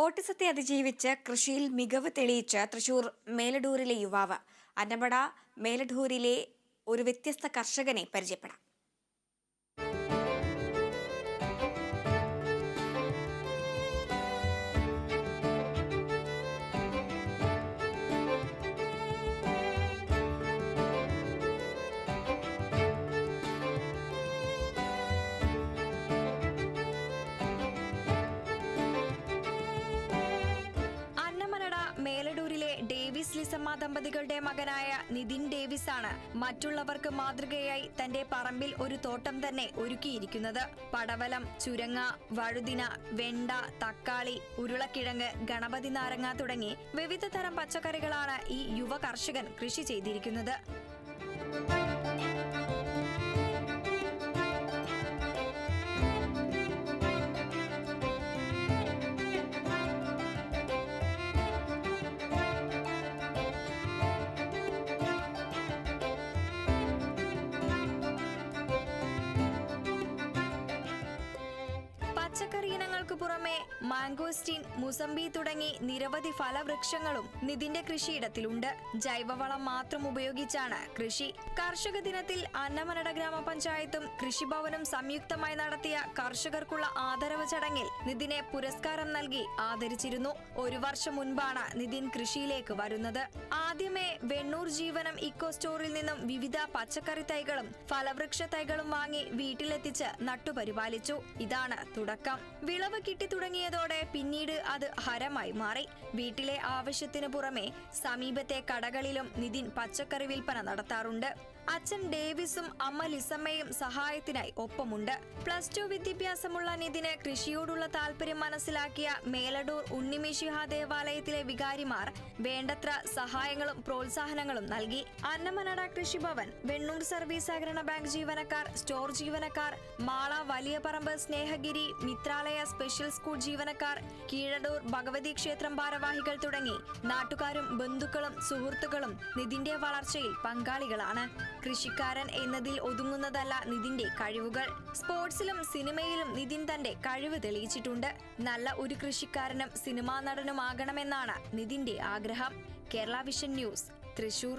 ഓട്ടിസത്തെ അതിജീവിച്ച് കൃഷിയിൽ മികവ് തെളിയിച്ച് തൃശൂർ മേലടൂരിലെ യുവാവ്. അന്നമട മേലടൂരിലെ ഒരു വ്യത്യസ്ത കർഷകനെ പരിചയപ്പെടാം. മേലടൂരിലെ ഡേവിസ് ലിസമ്മ ദമ്പതികളുടെ മകനായ നിതിൻ ഡേവിസ് ആണ് മറ്റുള്ളവർക്ക് മാതൃകയായി തന്റെ പറമ്പിൽ ഒരു തോട്ടം തന്നെ ഒരുക്കിയിരിക്കുന്നത്. പടവലം, ചുരങ്ങ, വഴുതിന, വെണ്ട, തക്കാളി, ഉരുളക്കിഴങ്ങ്, ഗണപതി നാരങ്ങ തുടങ്ങി വിവിധ തരം പച്ചക്കറികളാണ് ഈ യുവ കർഷകൻ കൃഷി ചെയ്തിരിക്കുന്നത്. പച്ചക്കറി ഇനങ്ങൾക്ക് പുറമെ മാംഗോസ്റ്റീൻ, മുസംബി തുടങ്ങി നിരവധി ഫലവൃക്ഷങ്ങളും നിതിന്റെ കൃഷിയിടത്തിലുണ്ട്. ജൈവവളം മാത്രം ഉപയോഗിച്ചാണ് കൃഷി. കർഷക ദിനത്തിൽ അന്നമനട ഗ്രാമപഞ്ചായത്തും കൃഷിഭവനും സംയുക്തമായി നടത്തിയ കർഷകർക്കുള്ള ആദരവ് ചടങ്ങിൽ നിതിനെ പുരസ്കാരം നൽകി ആദരിച്ചിരുന്നു. ഒരു വർഷം മുൻപാണ് നിതിൻ കൃഷിയിലേക്ക് വരുന്നത്. ആദ്യമേ വെണ്ണൂർ ജീവനം ഇക്കോ സ്റ്റോറിൽ നിന്നും വിവിധ പച്ചക്കറി തൈകളും ഫലവൃക്ഷ തൈകളും വാങ്ങി വീട്ടിലെത്തിച്ച് നട്ടുപരിപാലിച്ചു. ഇതാണ് തുടക്കം. വിളവ് കിട്ടി തുടങ്ങിയതോടെ പിന്നീട് അത് ഹരമായി മാറി. വീട്ടിലെ ആവശ്യത്തിന് പുറമെ സമീപത്തെ കടകളിലും നിതിൻ പച്ചക്കറി വിൽപ്പന നടത്താറുണ്ട്. അച്ഛൻ ഡേവിസും അമ്മ ലിസമ്മയും സഹായത്തിനായി ഒപ്പമുണ്ട്. +2 വിദ്യാഭ്യാസമുള്ള നിതിന് കൃഷിയോടുള്ള താല്പര്യം മനസ്സിലാക്കിയ മേലടൂർ ഉണ്ണിമിശിഹ ദേവാലയത്തിലെ വികാരിമാർ വേണ്ടത്ര സഹായങ്ങളും പ്രോത്സാഹനങ്ങളും നൽകി. അന്നമനട കൃഷിഭവൻ, വെണ്ണൂർ സർവീസ് സഹകരണ ബാങ്ക് ജീവനക്കാർ, സ്റ്റോർ ജീവനക്കാർ, മാള വലിയ പറമ്പ് സ്നേഹഗിരി മിത്രാലയ സ്പെഷ്യൽ സ്കൂൾ ജീവനക്കാർ, കീഴടൂർ ഭഗവതി ക്ഷേത്രം ഭാരവാഹികൾ തുടങ്ങി നാട്ടുകാരും ബന്ധുക്കളും സുഹൃത്തുക്കളും നിതിന്റെ വളർച്ചയിൽ പങ്കാളികളാണ്. കൃഷിക്കാരൻ എന്നതിൽ ഒതുങ്ങുന്നതല്ല നിതിന്റെ കഴിവുകൾ. സ്പോർട്സിലും സിനിമയിലും നിതിൻ തന്റെ കഴിവ് തെളിയിച്ചിട്ടുണ്ട്. നല്ല ഒരു കൃഷിക്കാരനും സിനിമാ നടനുമാകണമെന്നാണ് നിതിന്റെ ആഗ്രഹം. Kerala vision news, Thrissur.